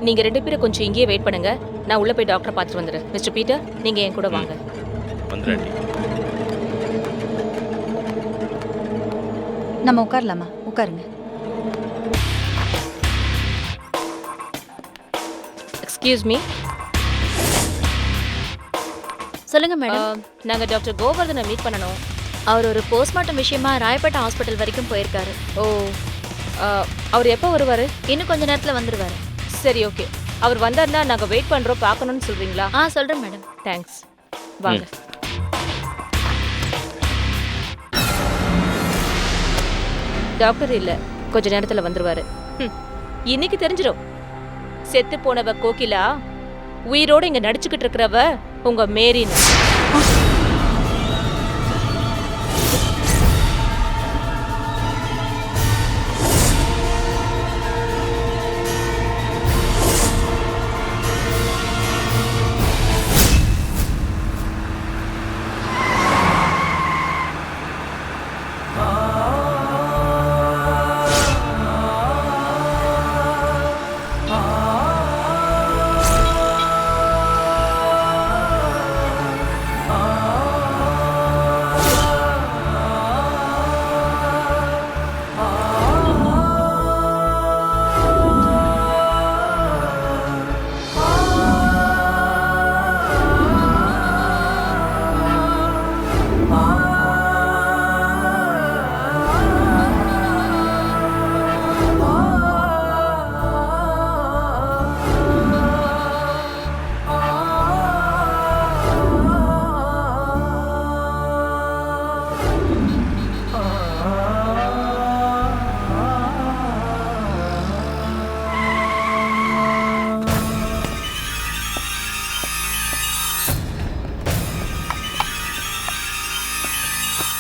நீங்க 2 பேரும் கொஞ்சம் இங்கேயே வெயிட் பண்ணுங்க. நான் உள்ள போய் டாக்டரை பார்த்துட்டு வந்துடுறேன். மிஸ்டர் பீட்டர், நீங்க என் கூட வாங்க. வந்துடுறேன். நம்ம உட்காரலாமா? உட்காருங்க. Excuse me. சொல்லுங்க மேடம். நாங்க டாக்டர் கோவர்தனை மீட் பண்ணணும். அவர் ஒரு போஸ்ட்மார்ட்டம் விஷயமா ராயப்பேட்டை ஹாஸ்பிட்டல் வரைக்கும் போயிருக்காரு. ஓ, அவர் எப்போ வருவாரு? இன்னும் கொஞ்ச நேரத்துல வந்துருவாரு. சரி, ஓகே. அவர் வந்தாருன்னா நாங்க வெயிட் பண்றோம், பார்க்கணும்னு சொல்றீங்களா? சொல்றேன் மேடம். தேங்க்ஸ். வாங்க. டாக்டர் இல்ல, கொஞ்ச நேரத்துல வந்துருவாரு. இன்னைக்கு தெரிஞ்சிடும். செத்து போனவ கோகிலா, உயிரோட இங்க நடிச்சுக்கிட்டு இருக்கிறவ உங்க மேரின்னு.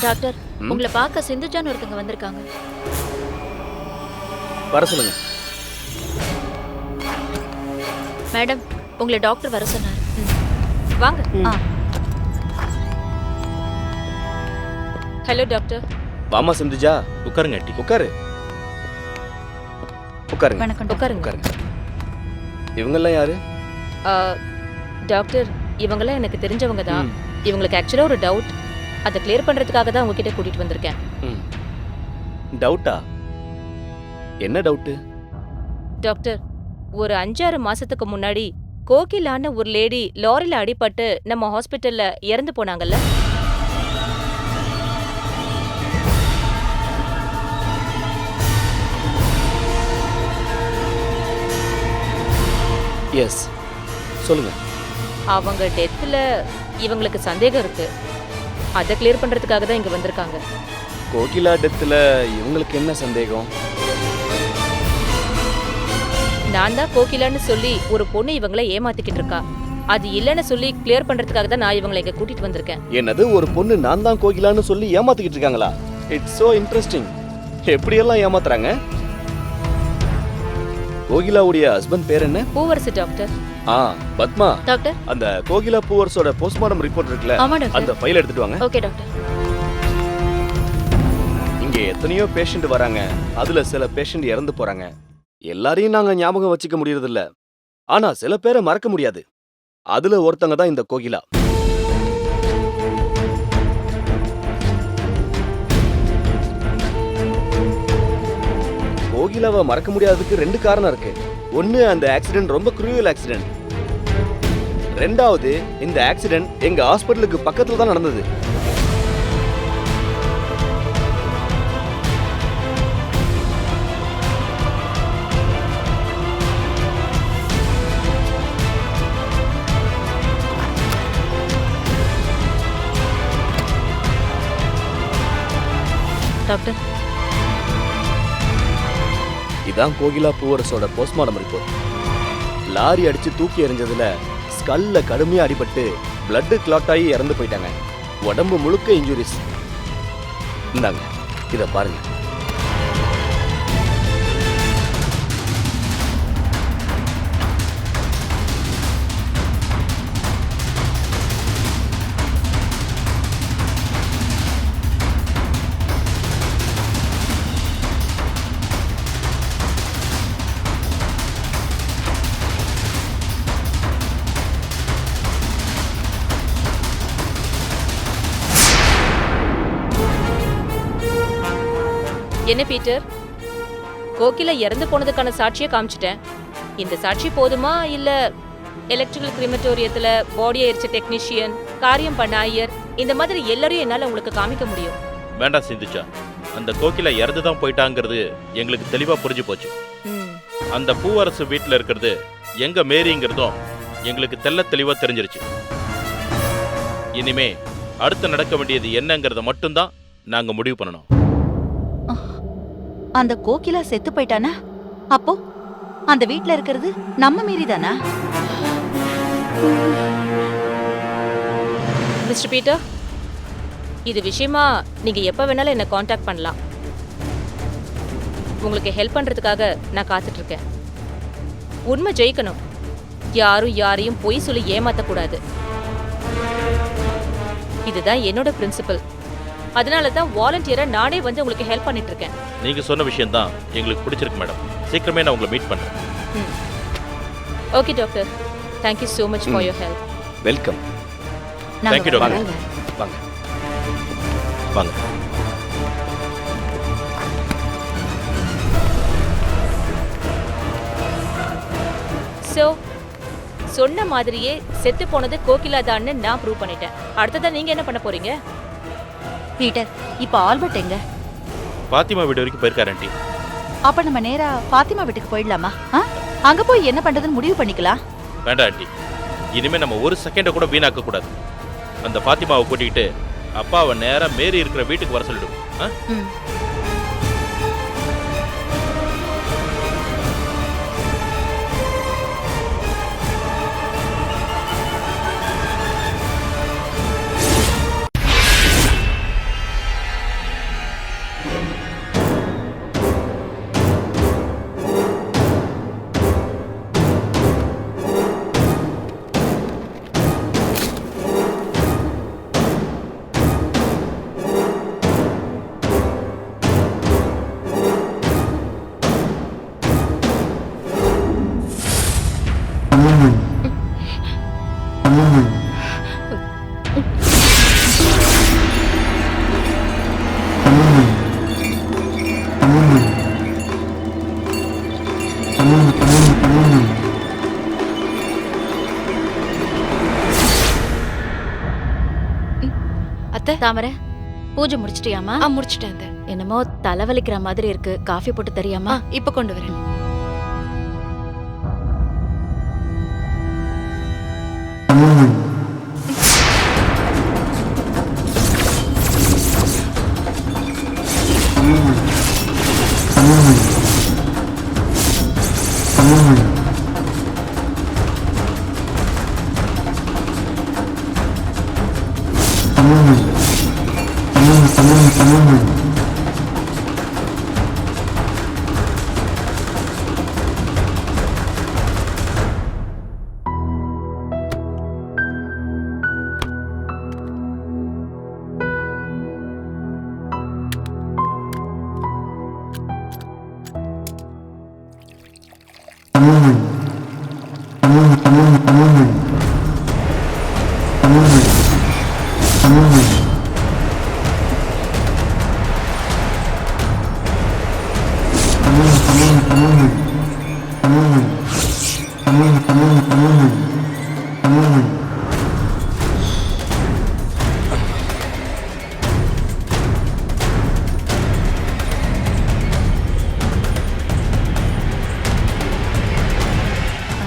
டாக்டர், உங்களை பார்க்க சிந்துஜான்னு ஒருத்தங்க வந்திருக்காங்க. வர சொல்லுங்க. மேடம், உங்களை டாக்டர் வர சொன்னார். வாங்க. Hello doctor. வாமா சிந்துஜா, உட்காருங்க. உட்காரு. உட்காருங்க. வணக்கம். உட்காருங்க. உட்காருங்க. இவங்கெல்லாம் யாரு? டாக்டர், இவங்கெல்லாம் எனக்கு தெரிஞ்சவங்க தான். இவங்களுக்கு ஆக்சுவலா ஒரு டவுட், அதை கிளியர் பண்றதுக்காக தான் உங்ககிட்ட கூட்டிட்டு வந்திருக்கேன். டவுட்டா? என்ன டவுட்டு? டாக்டர், ஒரு 5-6 மாசத்துக்கு முன்னாடி கோகிலான்னு ஒரு லேடி லாரில அடிபட்டு நம்ம ஹாஸ்பிட்டல்ல இறந்து போனாங்கல்ல. எஸ், சொல்லுங்க. அவங்க டெத்ல இவங்களுக்கு சந்தேகம் இருக்கு. அதை கிளியர் பண்றதுக்காக தான் இங்க வந்திருக்காங்க. கோகிலா டெத்துல இவங்களுக்கு என்ன சந்தேகம்? நான் தான் கோகிலான்னு சொல்லி ஒரு பொண்ணு இவங்கள ஏமாத்திக்கிட்டு இருக்கா. அது இல்லைன்னு சொல்லி கிளியர் பண்றதுக்காக தான் நான் இவங்களை இங்க கூட்டிட்டு வந்திருக்கேன். என்னது, ஒரு பொண்ணு நான் தான் கோகிலான்னு சொல்லி ஏமாத்திக்கிட்டு இருக்காங்களா? It's so interesting. எப்படியெல்லாம் ஏமாத்துறாங்க? கோகிலாவுடைய ஹஸ்பண்ட் பேர் என்ன? பூவரசு டாக்டர். பத்மா டாக்டர். அந்த கோகிலா பூவரசோட போஸ்ட்மார்டம் ரிப்போர்ட் இருக்குல்ல, ஆமா டாக்டர். அந்த ஃபைல் எடுத்துட்டு வாங்க. Okay doctor. இங்க எத்தனையோ பேஷண்ட் வராங்க, அதுல சில பேஷண்ட் இறந்து போறாங்க. எல்லாரையும் நாங்க ஞாபகம் வச்சுக்க முடியறது இல்ல, ஆனா சில பேரை மறக்க முடியாது. அதுல ஒருத்தங்க தான் இந்த கோகிலா. கோகிலாவை மறக்க முடியாததுக்கு 2 காரணம் இருக்கு. ஒன்னு, அந்த ஆக்சிடென்ட் ரொம்ப குரூயல் ஆக்சிடென்ட். ரெண்டாவது, இந்த ஆக்சிடென்ட் எங்க ஹாஸ்பிட்டலுக்கு பக்கத்துல தான் நடந்தது. டாக்டர், இதான் கோகிலா பூவரசோட போஸ்ட்மார்டம் ரிப்போர்ட். லாரி அடிச்சு தூக்கி எறிஞ்சதுல ஸ்கல்ல கடுமையா அடிபட்டு பிளட் கிளாட் ஆகி இறந்து போயிட்டாங்க. உடம்பு முழுக்க இன்ஜுரிஸ். இந்தாங்க, இத பாருங்க. என்ன பீட்டர், கோகிலா இறந்து போனதுக்கான சாட்சியை காமிச்சிட்டேன். இந்த சாட்சி போதுமா இல்ல எலக்ட்ரிக்கல் கிரிமட்டோரியத்துல பாடியை எரிச்ச டெக்னீஷியன், காரியம் பண்ண ஐயர், இந்த மாதிரி எல்லாரையும் என்னால உங்களுக்கு காமிக்க முடியும். வேண்டாம் சிந்துச்சா, அந்த கோகிலா இறந்து தான் போயிட்டாங்கிறது எங்களுக்கு தெளிவா புரிஞ்சு போச்சு. அந்த பூவரசு வீட்டில் இருக்கிறது எங்க மேரிங்கிறதும் எங்களுக்கு தெளிவா தெரிஞ்சிருச்சு. இனிமே அடுத்து நடக்க வேண்டியது என்னங்கிறத மட்டும்தான் நாங்க முடிவு பண்ணணும். அந்த கோகிலா செத்து போயிட்டானா? அப்போ அந்த வீட்ல இருக்கிறது நம்ம மீறி தானா? மிஸ்டர் பீட்டர், இது விஷயமா நீங்க எப்ப வேணாலும் என்ன காண்டாக்ட் பண்ணலாம். உங்களுக்கு ஹெல்ப் பண்றதுக்காக நான் காத்துட்டு இருக்கேன். உண்மை ஜெயிக்கணும். யாரும் யாரையும் பொய் சொல்லி ஏமாத்தக்கூடாது. இதுதான் என்னோட பிரின்சிபல். அதனால தான் வாலண்டியரா நானே வந்து உங்களுக்கு ஹெல்ப் பண்ணிட்டு இருக்கேன். நீங்க சொன்ன விஷயம் தான் எங்களுக்கு பிடிச்சிருக்கு மேடம். சீக்கிரமே நான் உங்களை மீட் பண்றேன். Okay doctor, thank you so much for your help. Welcome. Thank you doctor. வாங்க வாங்க. ஸோ சொன்ன மாதிரியே செத்து போனது கோகிலா தான்னு நான் ப்ரூவ் பண்ணிட்டேன். அடுத்ததான் நீங்க என்ன பண்ண போறீங்க? பீட்டர், இப்ப ஆல்பர்ட் எங்க? பாத்திமா வீடு வரைக்கும் போயிருக்காரு ஆண்டி. அப்ப நம்ம நேரா பாத்திமா வீட்டுக்கு போயிடலாமா? அங்க போய் என்ன பண்றதுன்னு முடிவு பண்ணிக்கலாம். வேண்டாம் ஆண்டி, இனிமே நம்ம ஒரு செகண்ட கூட வீணாக்க கூடாது. அந்த பாத்திமாவை கூட்டிகிட்டு அப்பாவை நேரா மேரி இருக்கிற வீட்டுக்கு வர சொல்லிடும். அத்தை, தாமரை பூஜை முடிச்சிட்டியாமா? முடிச்சிட்டேன் அத்தை. என்னமோ தலைவலிக்கிற மாதிரி இருக்கு. காஃபி போட்டு தரியாமா? இப்ப கொண்டு வரேன்.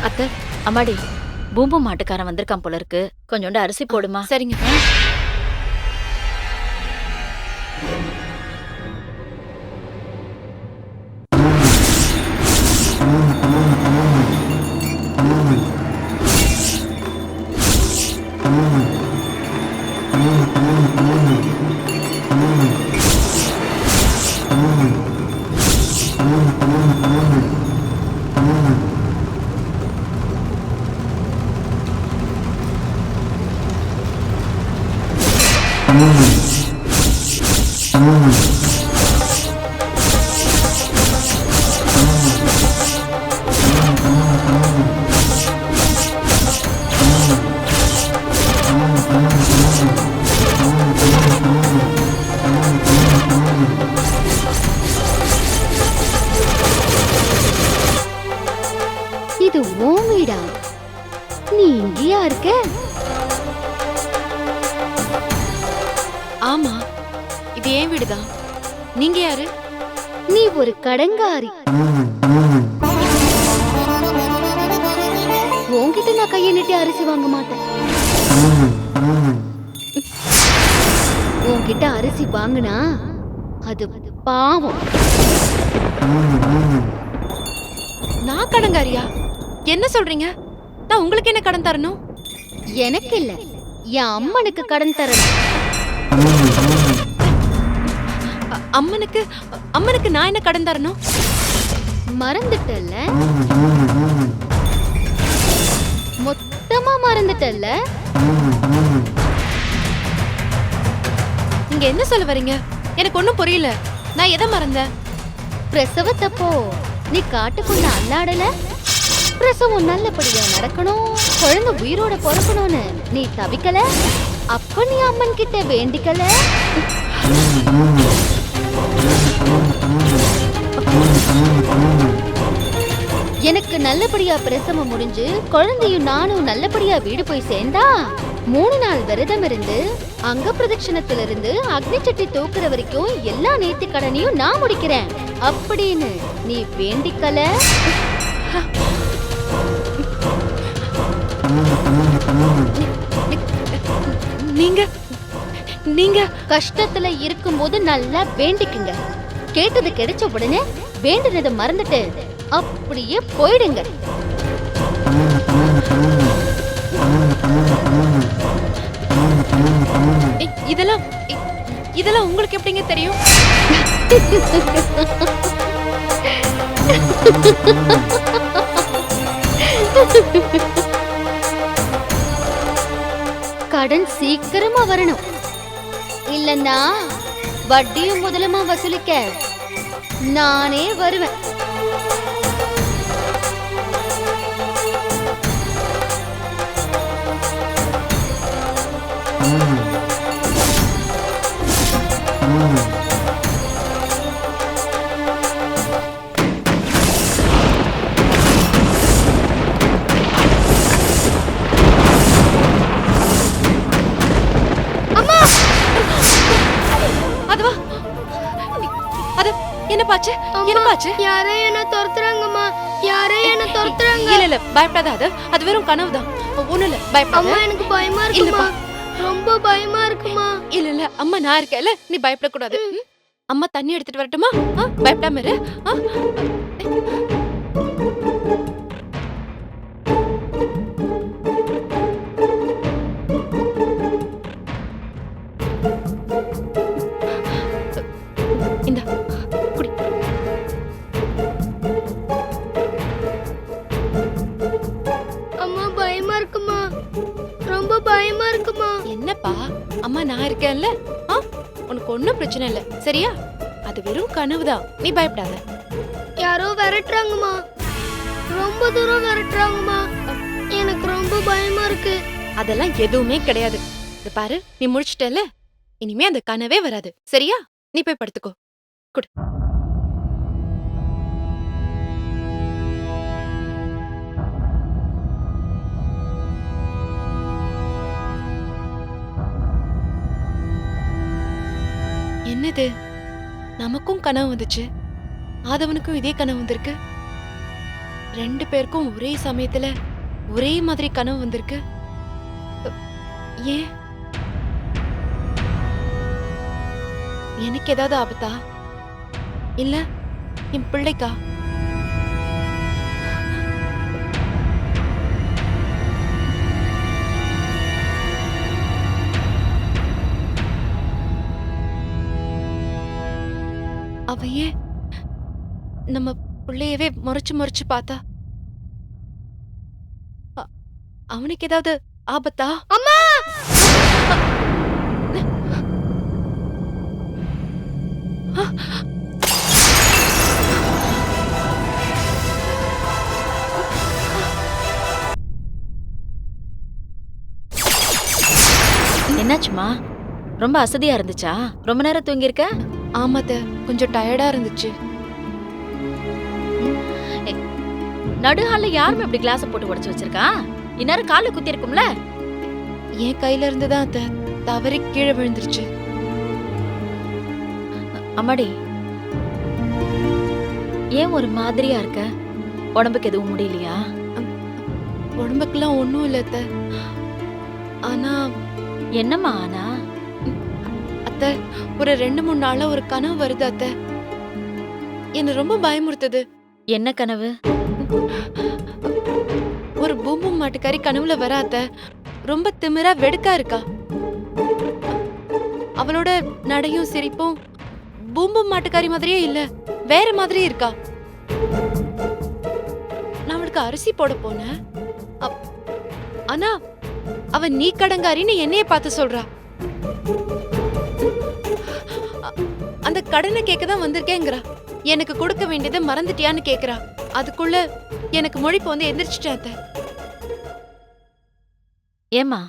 அத்தை, அம்மாடி, பூம்பு மாட்டுக்காரன் வந்திருக்கான் போல இருக்கு. கொஞ்சோண்டு அரிசி போடுமா? சரிங்க. என் வீடுதான். நீங்க யாரு? நீ ஒரு கடங்காரி. உன்கிட்ட நான் கையை நீட்டி அரிசி வாங்க மாட்டேன். உன்கிட்ட அரிசி வாங்கினா அது பாவம். நான் கடங்காரியா? என்ன சொல்றீங்க? நான் உங்களுக்கு என்ன கடன் தரணும்? எனக்கு இல்ல, என் அம்மனுக்கு கடன் தரணும். அம்மனுக்கு நான் என்ன கடன் தரணும்? மறந்துட்டல்ல? மொத்தமா மறந்துட்டல்ல? நீங்க என்ன சொல்ல வரீங்க? எனக்கு ஒண்ணும் புரியல. நான் எதை மறந்தேன்? பிரசவத்தப்போ நீ காட்டுக்குள்ள அல்லாடல? பிரசவம் நல்லபடியா நடக்கணும், குழந்தை உயிரோட பிறக்கணும்னு நீ தவிக்கல? அப்ப நீ அம்மன் கிட்ட வேண்டிக்கல? எனக்கு நல்லபடியா பிரசவம் முடிஞ்சு குழந்தையும் நானும் நல்லபடியா வீடு போய் சேர்ந்தா 3 நாள் விரதம் இருந்து அங்க பிரதட்சணத்திலிருந்து அக்னி சட்டி தூக்குற வரைக்கும் எல்லா நேர்த்தி கடனையும் நான் முடிக்கிறேன் அப்படின்னு நீ வேண்டிக்கல? நீங்க நீங்க கஷ்டத்துல இருக்கும்போது நல்லா வேண்டிக்குங்க. கேட்டது கிடைச்ச உடனே வேண்டினதை மறந்துட்டு அப்படியே போயிடுங்க. இதெல்லாம் உங்களுக்கு எப்படிங்க தெரியும்? கடன் சீக்கிரமா வரணும், இல்லன்னா வட்டியும் முதலமா வசூலிக்க நானே வருவேன். என்னப்பாச்சு? என்னப்பாச்சு? யாரே என்ன துரத்துறாங்கம்மா, யாரே என்ன துரத்துறாங்க. இல்ல பயப்படாத, அது வெறும் கனவுதான். ஒண்ணும் இல்ல, பயப்படாத. எனக்கு பயமா இருக்குமா, ரொம்ப பயமா இருக்குமா. இல்ல அம்மா நான் இருக்கேன்ல, நீ பயப்படக்கூடாது. அம்மா தண்ணி எடுத்துட்டு வரட்டுமா? பயப்படாம இரு. இந்த குடி. அம்மா பயமா இருக்குமா, ரொம்ப பயமா இருக்குமா. என்னப்பா, அம்மா நான் இருக்கேன்ல, உனக்கு ஒண்ணும் பிரச்சனை இல்ல, சரியா? அது வெறும் கனவுதான், நீ பயப்படாத. யாரோ விரட்டுறாங்கம்மா, ரொம்ப தூரம் விரட்டுறாங்கம்மா, எனக்கு ரொம்ப பயமா இருக்கு. அதெல்லாம் எதுவுமே கிடையாது. இது பாரு, நீ முடிச்சிட்டல, இனிமே அந்த கனவே வராது, சரியா? நீ போய் படுத்துக்கோ. குடு. என்னது, நமக்கும் கனவு வந்துச்சு, ஆதவனுக்கும் இதே கனவு வந்திருக்கு. 2 பேருக்கும் ஒரே சமயத்துல ஒரே மாதிரி கனவு வந்திருக்கு. ஏன்? எனக்கு ஏதாவது ஆபத்தா, இல்ல என் பிள்ளைக்கா? அவ ஏன் நம்ம பிள்ளையவே முறைச்சு முறைச்சு பார்த்தா? அவனுக்கு ஏதாவது ஆபத்தா? அம்மா, என்னாச்சுமா? ரொம்ப அசதியா இருந்துச்சா? ரொம்ப நேரம் தூங்கி இருக்க? ஆமாத்த, கொஞ்சம் டயர்டா இருந்துச்சு. நடுஹால்ல யாருமே இப்படி கிளாஸ் போட்டு உடைச்சு வச்சிருக்கா? இந்நேரம் கால குத்தி இருக்கும்ல. என் கையில இருந்துதான் அத்த தவறி கீழே விழுந்துருச்சு. அம்மாடி, ஏன் ஒரு மாதிரியா இருக்க? உடம்புக்கு எதுவும் முடியலையா? உடம்புக்கெல்லாம் ஒன்றும் இல்லை அத்தை. ஆனா என்னம்மா ஆனா? அத்தை, ஒரு 2-3 நாளா ஒரு கனவு வருது அத்தை. என்ன ரொம்ப பயமுறுத்துது. என்ன கனவு? ஒரு பூம்பும் மாட்டுக்காரி கனவுல வர அத்தை. ரொம்ப திமிரா வெடுக்கா இருக்கா. அவளோட நடையும் சிரிப்பும் பூம்பும் மாட்டுக்காரி மாதிரியே இல்ல, வேற மாதிரி இருக்கா. நான் அவளுக்கு அரிசி போட போனேன். ஆனா அவ நீ கடங்காரின்னு என்னைய பார்த்து சொல்றா. அந்த கடனை கேட்க தான் வந்திருக்கேங்கிறா. எனக்கு கொடுக்க வேண்டியதை மறந்துட்டியான்னு கேக்குறா. அதுக்குள்ள எனக்கு மொழிப்பு வந்து எந்திரிச்சிட்டேன் அத்தை. ஏம்மா,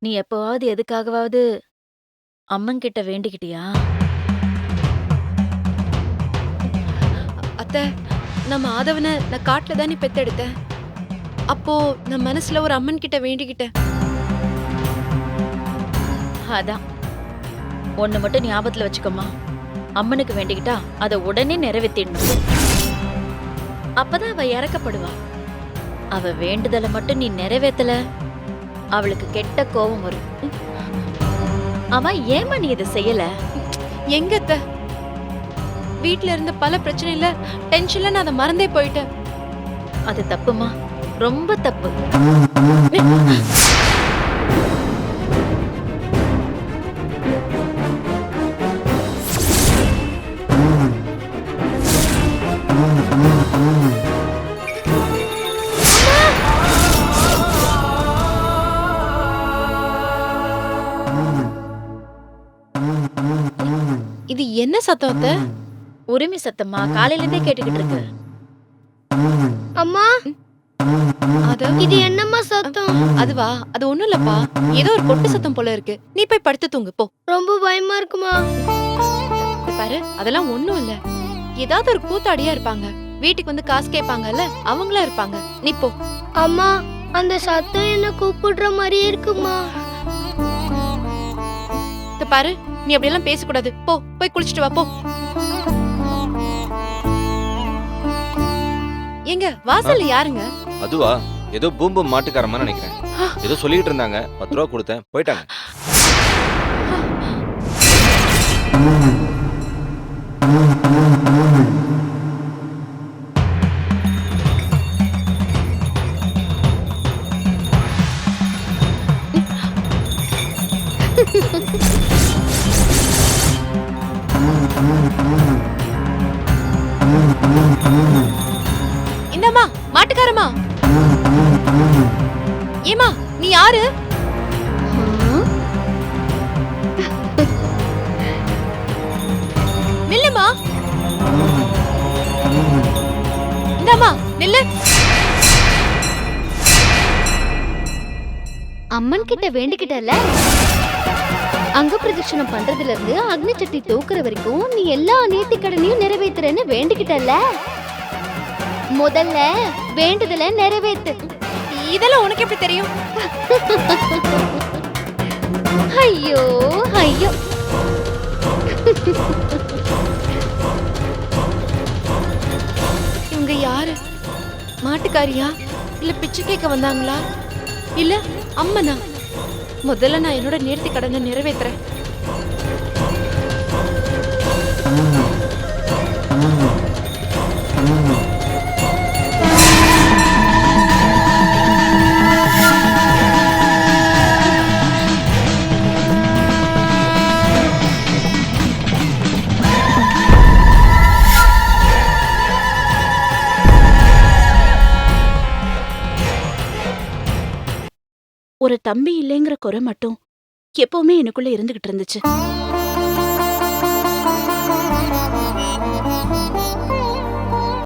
நீ எப்பவாவது எதுக்காகவாவது அம்மன் கிட்ட வேண்டிக்கிட்டியா? அத்தை, நம்ம ஆதவனை நான் காட்டுல தானே பெத்தெடுத்தேன். அப்போ நான் மனசுல ஒரு அம்மன் கிட்ட வேண்டிக்கிட்டேன். அதான், ஒண்ணு மட்டும் ஞாபகத்துல வச்சுக்கோமா. அம்மனுக்கு வேண்டிக்கிட்டா அதை உடனே நிறைவேற்றிடணும். அப்பதான் அவ இறக்கப்படுவா. அவ வேண்டுதலை மட்டும் நீ நிறைவேத்தல, அவளுக்கு கெட்ட கோபம் வரும். அவ ஏமா நீ இதை செய்யல? எங்க அத்தை, வீட்ல இருந்த பல பிரச்சனையில டென்ஷன்ல நான் அதை மறந்தே போயிட்டேன். அது தப்புமா, ரொம்ப தப்பு. இது என்ன சத்தம் அத்தை? உரிமை சத்தமா காலையில இருந்தே கேட்டுக்கிட்டு இருக்கு. அம்மா, இது என்னம்மா சத்தம்? அதுவா, அது ஒண்ணும் இல்லப்பா, ஏதோ ஒரு கொட்டு சத்தம் போல இருக்கு. நீ போய் படுத்து தூங்கு போ. ரொம்ப பயமா இருக்குமா? இத பாரு, அதெல்லாம் ஒண்ணும் இல்ல. ஏதாவது ஒரு கூத்தாடியா இருப்பாங்க, வீட்டுக்கு வந்து காசு கேட்பாங்கல்ல, அவங்களா இருப்பாங்க. நீ போ. அம்மா, அந்த சத்தம் என்ன கூப்பிடுற மாதிரியே இருக்குமா? இத பாரு, நீ அப்படியெல்லாம் பேசக்கூடாது. போ, போய் குளிச்சுட்டு வா போ. எங்க வாசல்ல யாருங்க? அதுவா, ஏதோ பூம்பு மாட்டுக்காரமா நினைக்கிறேன். ஏதோ சொல்லிட்டு இருந்தாங்க. 10 ரூபா கொடுத்தேன், போயிட்டாங்க. இந்தம்மா, மாட்டுக்காரமா. ஏமா, நீ யாரு? நில்லுமா. இந்தம்மா, நில்லு. அம்மன் கிட்ட வேண்டிக்கிட்டல, அங்க பிரதட்சணம் பண்றதுல இருந்து அக்னி சட்டி தூக்குற வரைக்கும் நீ எல்லா நேர்த்திக்கடனையும் நிறைவேத்துறேன்னு வேண்டிக்கிட்டல. முதல்ல வேண்டுதலை நிறைவேத்து. இதெல்லாம் உனக்கு எப்படி தெரியும்? ஐயோ ஐயோ. இவங்க யாரு? மாட்டுக்காரியா இல்ல பிச்சை கேட்க வந்தாங்களா இல்ல அம்மனா? முதல்ல நான் என்னோட நேர்த்தி கடனை நிறைவேத்துறேன். ஒரு தம்பி இல்லைங்கிற குறை மட்டும் எப்பவுமே எனக்குள்ள இருந்துகிட்டு இருந்துச்சு.